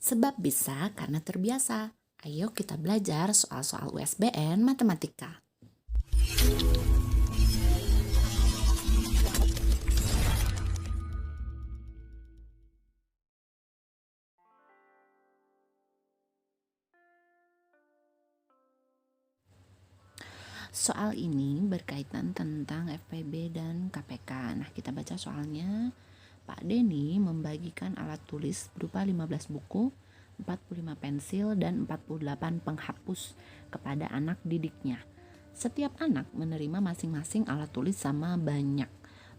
Sebab bisa karena terbiasa. Ayo kita belajar soal-soal USBN matematika. Soal ini berkaitan tentang FPB dan KPK. Nah, kita baca soalnya. Pak Denny membagikan alat tulis berupa 15 buku, 45 pensil, dan 48 penghapus kepada anak didiknya. Setiap anak menerima masing-masing alat tulis sama banyak.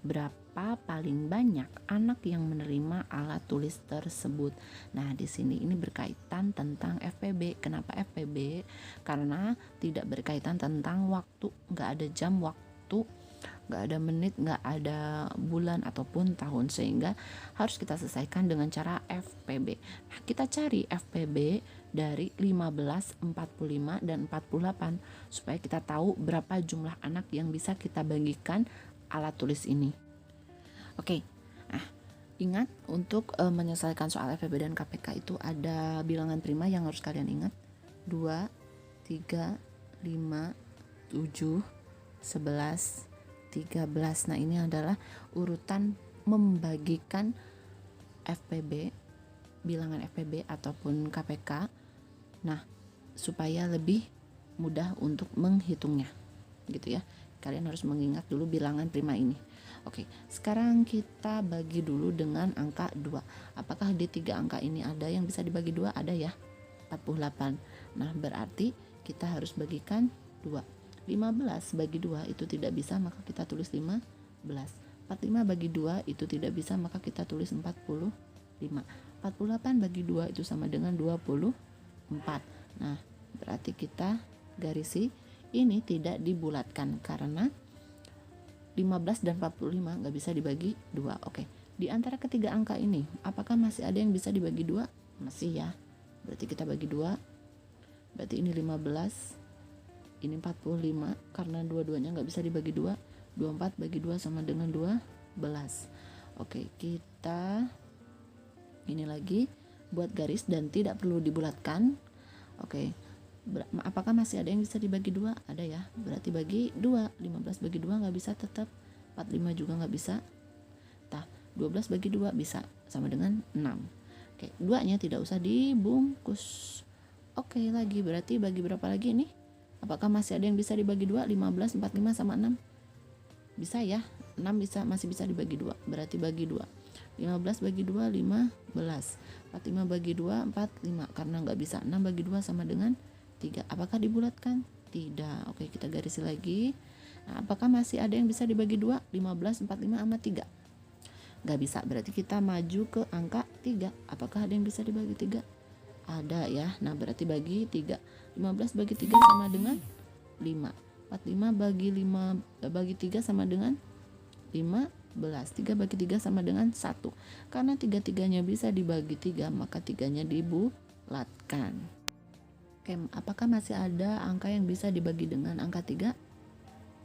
Berapa paling banyak anak yang menerima alat tulis tersebut? Nah, di sini ini berkaitan tentang FPB. Kenapa FPB? Karena tidak berkaitan tentang waktu, nggak ada jam waktu, nggak ada menit, nggak ada bulan ataupun tahun, sehingga harus kita selesaikan dengan cara FPB. Nah, kita cari FPB dari 15, 45, dan 48 supaya kita tahu berapa jumlah anak yang bisa kita bagikan alat tulis ini. Oke, nah ingat untuk menyelesaikan soal FPB dan KPK itu ada bilangan prima yang harus kalian ingat. 2, 3, 5, 7, 11, 13. Nah, ini adalah urutan membagikan FPB, bilangan FPB ataupun KPK. Nah, supaya lebih mudah untuk menghitungnya, gitu ya. Kalian harus mengingat dulu bilangan prima ini. Oke, sekarang kita bagi dulu dengan angka 2. Apakah di 3 angka ini ada yang bisa dibagi 2? Ada ya, 48. Nah, berarti kita harus bagikan 2. 15 bagi 2 itu tidak bisa, maka kita tulis 15. 45 bagi 2 itu tidak bisa, maka kita tulis 45. 48 bagi 2 itu sama dengan 24. Nah, berarti kita garisi ini tidak dibulatkan karena 15 dan 45 nggak bisa dibagi 2. Oke, di antara ketiga angka ini apakah masih ada yang bisa dibagi 2? Masih ya, berarti kita bagi 2. Berarti ini 15, ini 45, karena dua-duanya nggak bisa dibagi 2. 24 bagi 2 sama dengan 12. Oke, kita ini lagi buat garis dan tidak perlu dibulatkan. Oke, apakah masih ada yang bisa dibagi 2? Ada ya, berarti bagi 2. 15 bagi 2 nggak bisa tetap, 45 juga nggak bisa. 12 bagi 2 bisa, sama dengan 6. Oke, 2-nya tidak usah dibungkus. Oke, lagi berarti bagi berapa lagi ini? Apakah masih ada yang bisa dibagi 2? 15, 45 sama 6. Bisa ya, 6 bisa, masih bisa dibagi 2. Berarti bagi 2. 15 bagi 2, 15. 45 bagi 2, 45. Karena nggak bisa, 6 bagi 2 sama dengan 3. Apakah dibulatkan? Tidak. Oke, kita garisi lagi. Nah, apakah masih ada yang bisa dibagi 2? 15, 45 sama 3. Nggak bisa, berarti kita maju ke angka 3. Apakah ada yang bisa dibagi 3? Ada ya. Nah, berarti bagi 3. 15 bagi 3 sama dengan 5. 45 bagi 5 bagi 3 sama dengan 15. 3 bagi 3 sama dengan 1. Karena 3-3-nya bisa dibagi 3, maka 3-nya dibulatkan. Oke, apakah masih ada angka yang bisa dibagi dengan angka 3?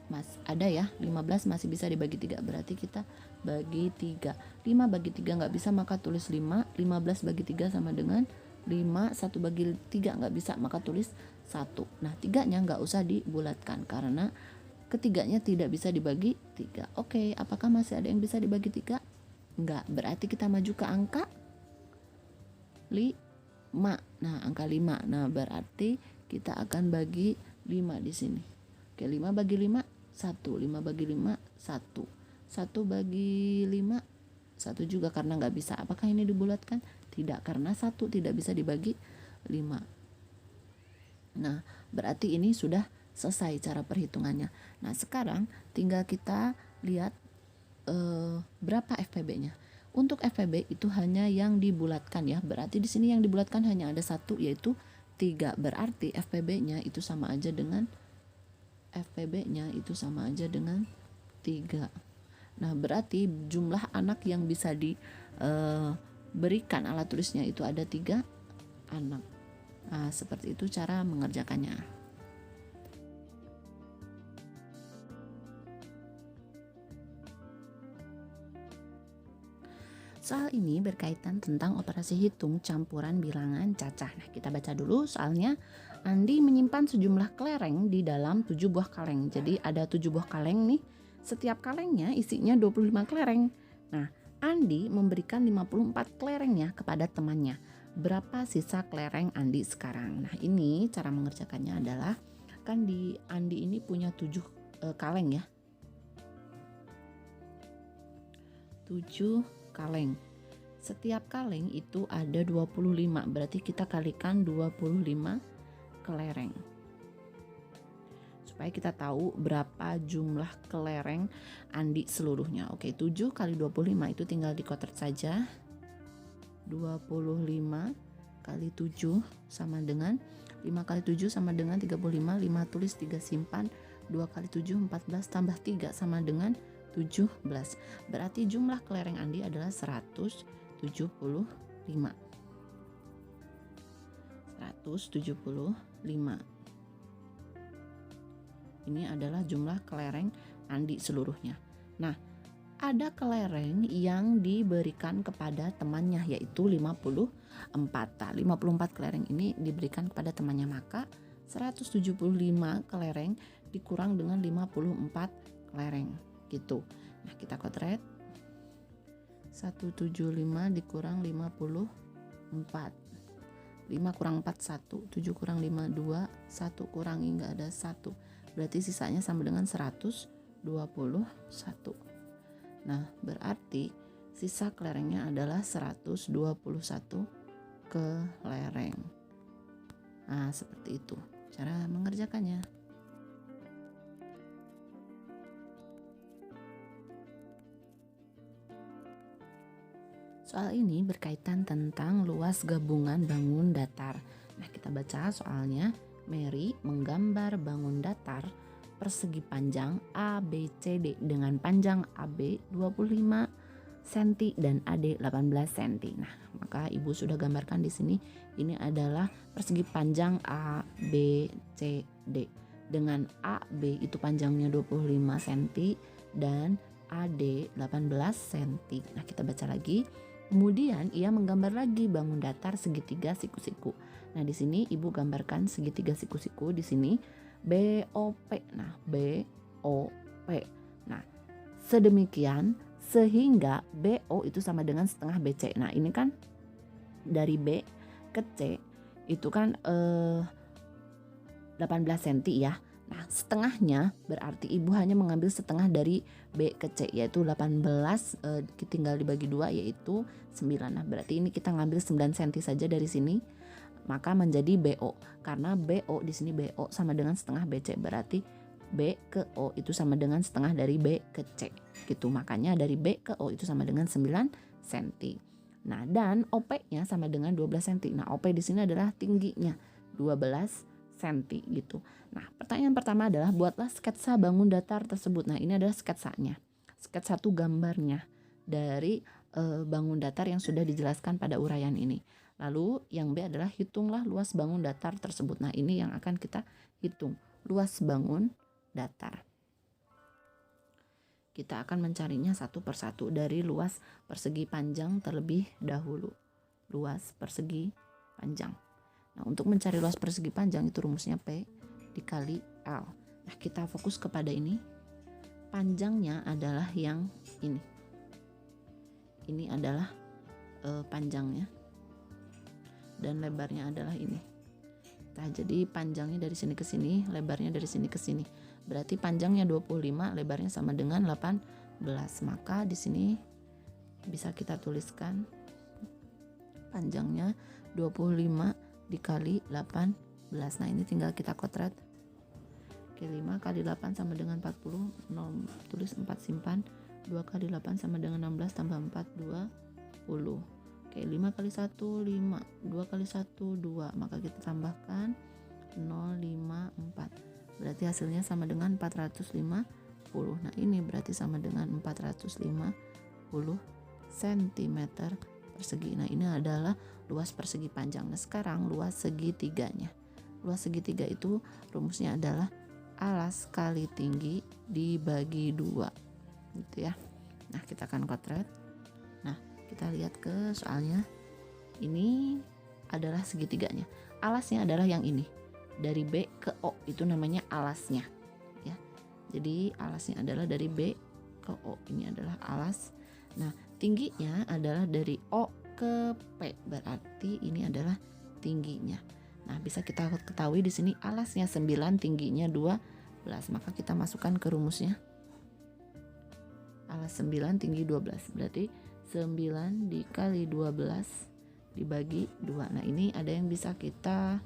Mas, ada ya, 15 masih bisa dibagi 3, berarti kita bagi 3. 5 bagi 3 nggak bisa, maka tulis 5. 15 bagi 3 sama dengan 5. 1 bagi 3 nggak bisa, maka tulis 1. Nah, 3-nya nggak usah dibulatkan karena ketiganya tidak bisa dibagi 3. Oke, apakah masih ada yang bisa dibagi 3? Enggak, berarti kita maju ke angka 5. Nah, angka 5. Nah, berarti kita akan bagi 5 di sini. Oke, 5 bagi 5, 1. 5 bagi 5, 1. 1 bagi 5, 1 juga karena nggak bisa. Apakah ini dibulatkan? Tidak, karena 1 tidak bisa dibagi 5. Nah, berarti ini sudah selesai cara perhitungannya. Nah, sekarang tinggal kita lihat berapa FPB-nya. Untuk FPB itu hanya yang dibulatkan ya. Berarti di sini yang dibulatkan hanya ada 1, yaitu 3. Berarti FPB-nya itu sama aja dengan 3. Nah, berarti jumlah anak yang bisa diberikan alat tulisnya itu ada 3 anak. Nah, seperti itu cara mengerjakannya. Soal ini berkaitan tentang operasi hitung campuran bilangan cacah. Nah, kita baca dulu soalnya. Andi menyimpan sejumlah kelereng di dalam 7 buah kaleng. Jadi ada 7 buah kaleng nih. Setiap kalengnya isinya 25 kelereng. Nah, Andi memberikan 54 kelerengnya kepada temannya. Berapa sisa kelereng Andi sekarang? Nah, ini cara mengerjakannya adalah kan di Andi ini punya 7 kaleng ya. 7 kaleng. Setiap kaleng itu ada 25, berarti kita kalikan 25 kelereng. Supaya kita tahu berapa jumlah kelereng Andi seluruhnya. Oke, 7 kali 25 itu tinggal dikotak saja. 25 kali 7 sama dengan 5 kali 7 sama dengan 35, 5 tulis 3 simpan, 2 kali 7 14 tambah 3 sama dengan 17. Berarti jumlah kelereng Andi adalah 175. 175. Ini adalah jumlah kelereng Andi seluruhnya. Nah, ada kelereng yang diberikan kepada temannya yaitu 54. 54 kelereng ini diberikan kepada temannya, maka 175 kelereng dikurang dengan 54 kelereng gitu. Nah, kita kotret 175 dikurang 54. 5 kurang 4 1, 7 kurang 5 2, 1 kurangi nggak ada 1. Berarti sisanya sama dengan 121. Nah, berarti sisa kelerengnya adalah 121 kelereng. Nah, seperti itu cara mengerjakannya. Soal ini berkaitan tentang luas gabungan bangun datar. Nah, kita baca soalnya. Mary menggambar bangun datar persegi panjang ABCD dengan panjang AB 25 cm dan AD 18 cm. Nah, maka Ibu sudah gambarkan di sini. Ini adalah persegi panjang ABCD dengan AB itu panjangnya 25 cm dan AD 18 cm. Nah, kita baca lagi. Kemudian ia menggambar lagi bangun datar segitiga siku-siku. Nah, di sini Ibu gambarkan segitiga siku-siku di sini BOP. Nah, BOP. Nah, sedemikian sehingga BO itu sama dengan setengah BC. Nah, ini kan dari B ke C itu kan 18 cm ya. Nah, setengahnya berarti Ibu hanya mengambil setengah dari B ke C yaitu 18 tinggal dibagi 2 yaitu 9. Nah, berarti ini kita ngambil 9 cm saja dari sini. Maka menjadi BO. Karena BO di sini BO sama dengan setengah BC, berarti B ke O itu sama dengan setengah dari B ke C. Gitu. Makanya dari B ke O itu sama dengan 9 cm. Nah, dan OP-nya sama dengan 12 cm. Nah, OP di sini adalah tingginya 12 cm gitu. Nah, pertanyaan pertama adalah buatlah sketsa bangun datar tersebut. Nah, ini adalah sketsanya. Sketsa satu gambarnya dari bangun datar yang sudah dijelaskan pada uraian ini. Lalu yang B adalah hitunglah luas bangun datar tersebut. Nah, ini yang akan kita hitung. Luas bangun datar. Kita akan mencarinya satu persatu dari luas persegi panjang terlebih dahulu. Luas persegi panjang. Nah, untuk mencari luas persegi panjang itu rumusnya P dikali L. Nah, kita fokus kepada ini. Panjangnya adalah yang ini. Ini adalah panjangnya. Dan lebarnya adalah ini. Nah, jadi panjangnya dari sini ke sini, lebarnya dari sini ke sini. Berarti panjangnya 25, lebarnya sama dengan 18. Maka di sini bisa kita tuliskan panjangnya 25 dikali 18. Nah, ini tinggal kita kotret. Oke, 5 kali 8 sama dengan 40. 0 tulis 4 simpan. 2 kali 8 sama dengan 16 tambah 4 20. Oke, 5 kali 1 5, 2 kali 1 2, maka kita tambahkan 0, 5, 4. Berarti hasilnya sama dengan 450. Nah, ini berarti sama dengan 450 cm persegi. Nah, ini adalah luas persegi panjang. Nah, sekarang luas segitiganya. Luas segitiga itu rumusnya adalah alas kali tinggi dibagi 2. Gitu ya. Nah, kita akan kotret. Nah, Kita lihat ke soalnya. Ini adalah segitiganya. Alasnya adalah yang ini. Dari B ke O itu namanya alasnya ya. Jadi alasnya adalah dari B ke O. Ini adalah alas. Nah, tingginya adalah dari O ke P. Berarti ini adalah tingginya. Nah, bisa kita ketahui di sini alasnya 9, tingginya 12. Maka kita masukkan ke rumusnya. Alas 9 tinggi 12. Berarti 9 dikali 12 dibagi 2. Nah, ini ada yang bisa kita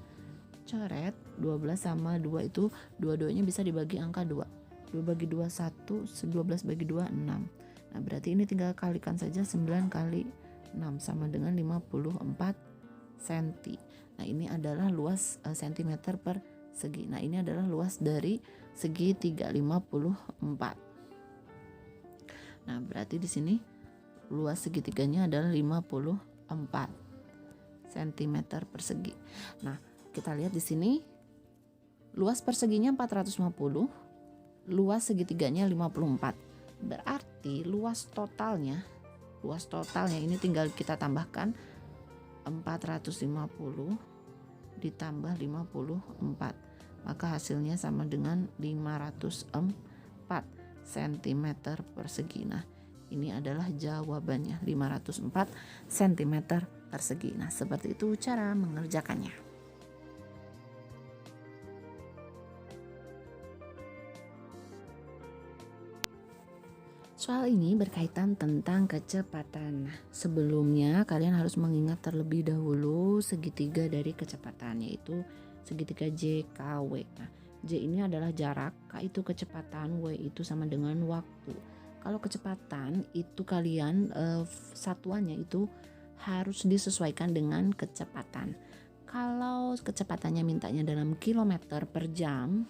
coret. 12 sama 2 itu dua-duanya bisa dibagi angka 2. 2 bagi 2 1, 12 bagi 2 6. Nah, berarti ini tinggal kalikan saja. 9 kali 6 sama dengan 54 cm. Nah, ini adalah luas cm per segi. Nah, ini adalah luas dari segi 354. Nah, berarti di sini luas segitiganya adalah 54 cm persegi. Nah, kita lihat di sini luas perseginya 450, luas segitiganya 54. Berarti luas totalnya ini tinggal kita tambahkan 450 ditambah 54. Maka hasilnya sama dengan 504 cm persegi. Nah, ini adalah jawabannya, 504 cm persegi. Nah, seperti itu cara mengerjakannya. Soal ini berkaitan tentang kecepatan. Sebelumnya kalian harus mengingat terlebih dahulu segitiga dari kecepatan, yaitu segitiga JKW. Nah, J ini adalah jarak, K itu kecepatan, W itu sama dengan waktu. Kalau kecepatan itu kalian satuannya itu harus disesuaikan dengan kecepatan. Kalau kecepatannya mintanya dalam kilometer per jam,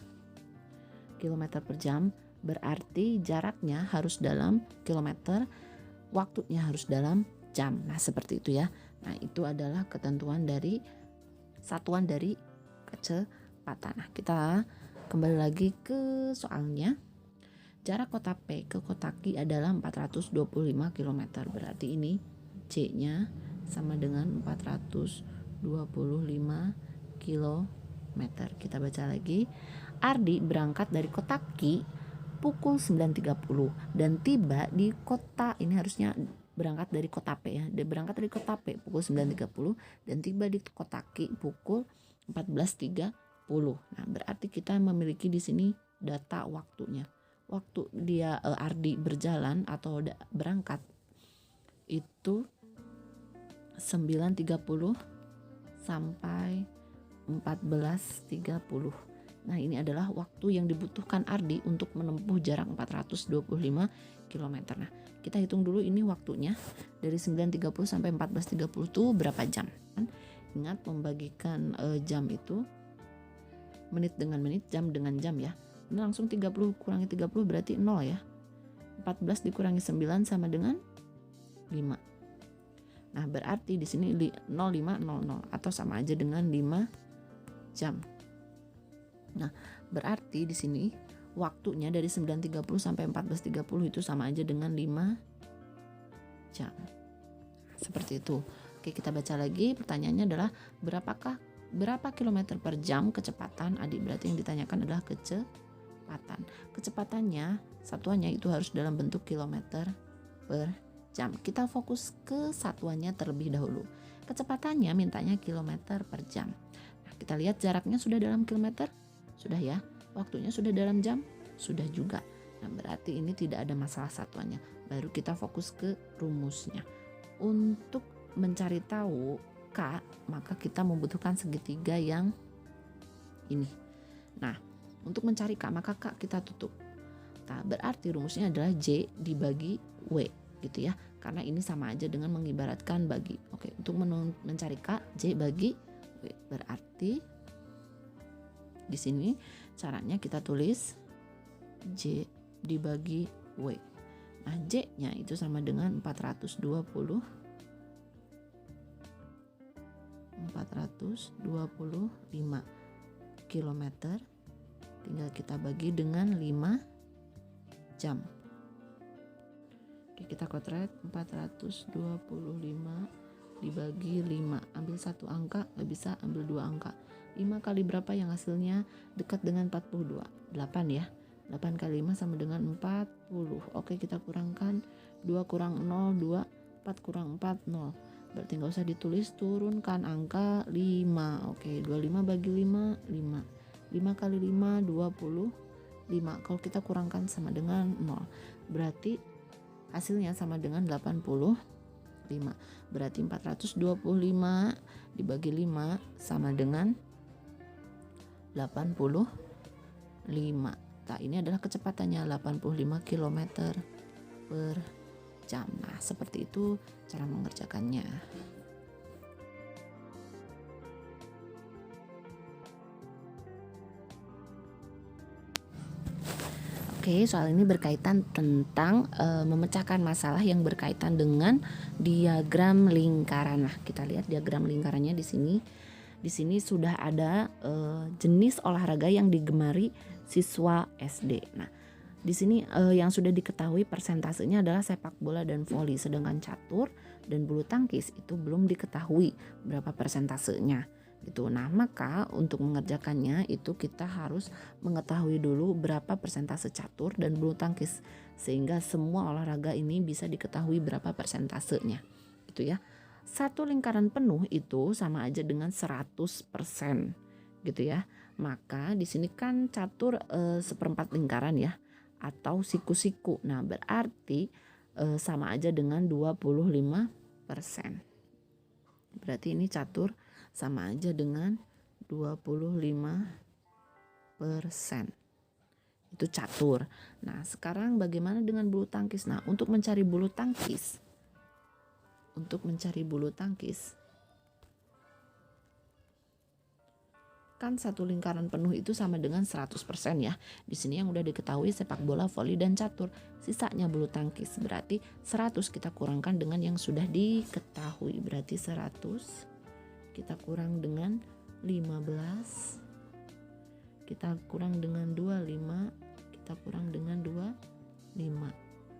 berarti jaraknya harus dalam kilometer, waktunya harus dalam jam. Nah, seperti itu ya. Nah, itu adalah ketentuan dari satuan dari kecepatan. Nah, kita kembali lagi ke soalnya. Jarak kota P ke kota Q adalah 425 km. Berarti ini C-nya sama dengan 425 km. Kita baca lagi. Ardi berangkat dari kota Q pukul 9.30 dan tiba di kota, ini harusnya berangkat dari kota P ya. Dia berangkat dari kota P pukul 9.30 dan tiba di kota Q pukul 14.30. Nah, berarti kita memiliki di sini data waktunya. Waktu dia Ardi berjalan atau berangkat itu 9.30 sampai 14.30. Nah, ini adalah waktu yang dibutuhkan Ardi untuk menempuh jarak 425 km. Nah, kita hitung dulu ini waktunya dari 9.30 sampai 14.30 itu berapa jam. Ingat membagikan jam itu menit dengan menit, jam dengan jam ya. Ini langsung 30 kurangi 30 berarti 0 ya. 14 dikurangi 9 sama dengan 5. Nah, berarti di sini 0500 atau sama aja dengan 5 jam. Nah, berarti di sini waktunya dari 9.30 sampai 14.30 itu sama aja dengan 5 jam. Seperti itu. Oke, kita baca lagi. Pertanyaannya adalah berapa kilometer per jam kecepatan Adik? Berarti yang ditanyakan adalah kecepatan. Kecepatannya satuannya itu harus dalam bentuk kilometer per jam. Kita fokus ke satuannya terlebih dahulu. Kecepatannya mintanya kilometer per jam. Nah, kita lihat jaraknya sudah dalam kilometer. Sudah ya. Waktunya sudah dalam jam. Sudah juga. Nah, berarti ini tidak ada masalah satuannya. Baru kita fokus ke rumusnya. Untuk mencari tahu K, maka kita membutuhkan segitiga yang ini. Nah, untuk mencari K, maka K kita tutup. Nah, berarti rumusnya adalah J dibagi W gitu ya. Karena ini sama aja dengan mengibaratkan bagi. Oke, untuk mencari K, J bagi W. Berarti di sini caranya kita tulis J dibagi W. Nah, J-nya itu sama dengan 425 km. Tinggal kita bagi dengan 5 jam. Oke, kita kotret 425 dibagi 5. Ambil satu angka, nggak bisa ambil 2 angka. 5 kali berapa yang hasilnya dekat dengan 42? 8 ya. 8 kali 5 sama dengan 40. Oke, kita kurangkan 2 kurang 0, 2, 4 kurang 4, 0. Berarti nggak usah ditulis, turunkan angka 5. Oke, 25 bagi 5, 5. 5 kali 5, 25. Kalau kita kurangkan sama dengan 0. Berarti hasilnya sama dengan 85. Berarti 425 dibagi 5 sama dengan 85. Nah, ini adalah kecepatannya 85 km per jam. Nah, seperti itu cara mengerjakannya. Oke, soal ini berkaitan tentang memecahkan masalah yang berkaitan dengan diagram lingkaran. Nah, kita lihat diagram lingkarannya di sini. Di sini sudah ada jenis olahraga yang digemari siswa SD. Nah, di sini yang sudah diketahui persentasenya adalah sepak bola dan voli, sedangkan catur dan bulu tangkis itu belum diketahui berapa persentasenya gitu. Nah, maka untuk mengerjakannya itu kita harus mengetahui dulu berapa persentase catur dan bulu tangkis sehingga semua olahraga ini bisa diketahui berapa persentasenya. Gitu ya. Satu lingkaran penuh itu sama aja dengan 100% gitu ya. Maka di sini kan catur seperempat lingkaran ya, atau siku-siku. Nah, berarti sama aja dengan 25%. Berarti ini catur sama aja dengan 25%. Itu catur. Nah, sekarang bagaimana dengan bulu tangkis? Nah, untuk mencari bulu tangkis kan satu lingkaran penuh itu sama dengan 100% ya. Di sini yang udah diketahui sepak bola, voli, dan catur. Sisanya bulu tangkis. Berarti 100 kita kurangkan dengan yang sudah diketahui. Berarti 100 kita kurang dengan 15. Kita kurang dengan 25. Kita kurang dengan 25.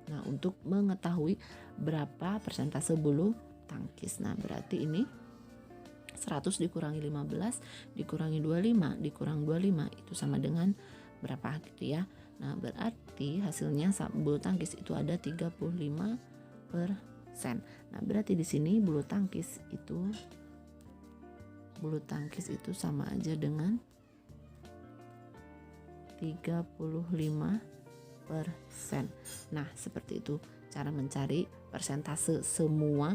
Nah, untuk mengetahui berapa persentase bulu tangkis. Nah, berarti ini 100 dikurangi 15 dikurangi 25 dikurang 25 itu sama dengan berapa gitu ya. Nah, berarti hasilnya bulu tangkis itu ada 35%. Nah, berarti di sini bulu tangkis itu sama aja dengan 35%. Nah, seperti itu cara mencari persentase semua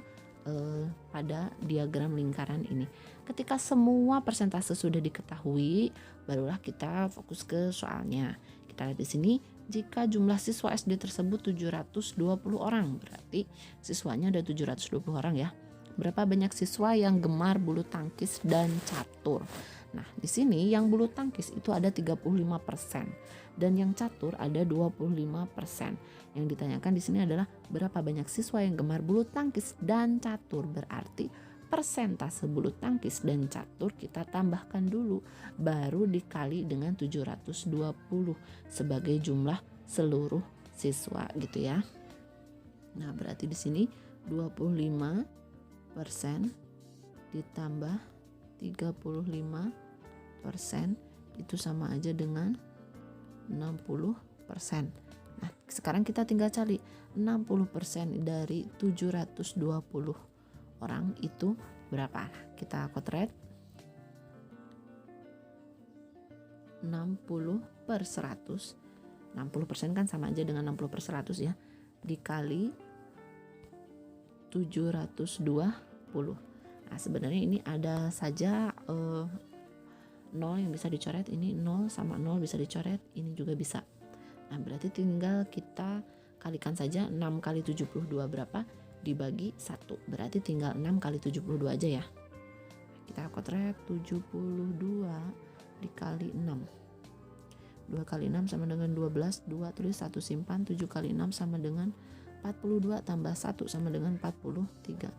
pada diagram lingkaran ini. Ketika semua persentase sudah diketahui, barulah kita fokus ke soalnya. Kita lihat di sini, jika jumlah siswa SD tersebut 720 orang, berarti siswanya ada 720 orang ya. Berapa banyak siswa yang gemar bulu tangkis dan catur? Nah, di sini yang bulu tangkis itu ada 35% dan yang catur ada 25%. Yang ditanyakan di sini adalah berapa banyak siswa yang gemar bulu tangkis dan catur. Berarti persentase bulu tangkis dan catur kita tambahkan dulu baru dikali dengan 720 sebagai jumlah seluruh siswa gitu ya. Nah, berarti di sini 25% ditambah 35% itu sama aja dengan 60%. Nah, sekarang kita tinggal cari 60% dari 720 orang itu berapa. Kita kotret 60/100. 60% kan sama aja dengan 60/100 ya, dikali 720. Nah, sebenarnya ini ada saja 0 yang bisa dicoret. Ini 0 sama 0 bisa dicoret, ini juga bisa. Nah, berarti tinggal kita kalikan saja 6 kali 72 berapa dibagi 1. Berarti tinggal 6 kali 72 aja ya. Kita kotret 72 dikali 6. 2 kali 6 sama dengan 12. 2 tulis 1 simpan. 7 kali 6 sama dengan 42 tambah 1 sama dengan 43.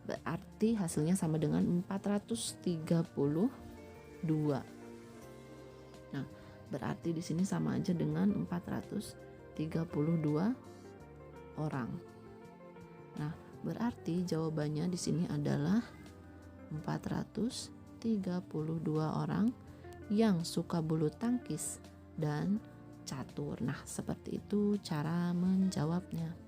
Berarti hasilnya sama dengan 432. Nah, berarti di sini sama aja dengan 432 orang. Nah, berarti jawabannya di sini adalah 432 orang yang suka bulu tangkis dan catur. Nah, seperti itu cara menjawabnya.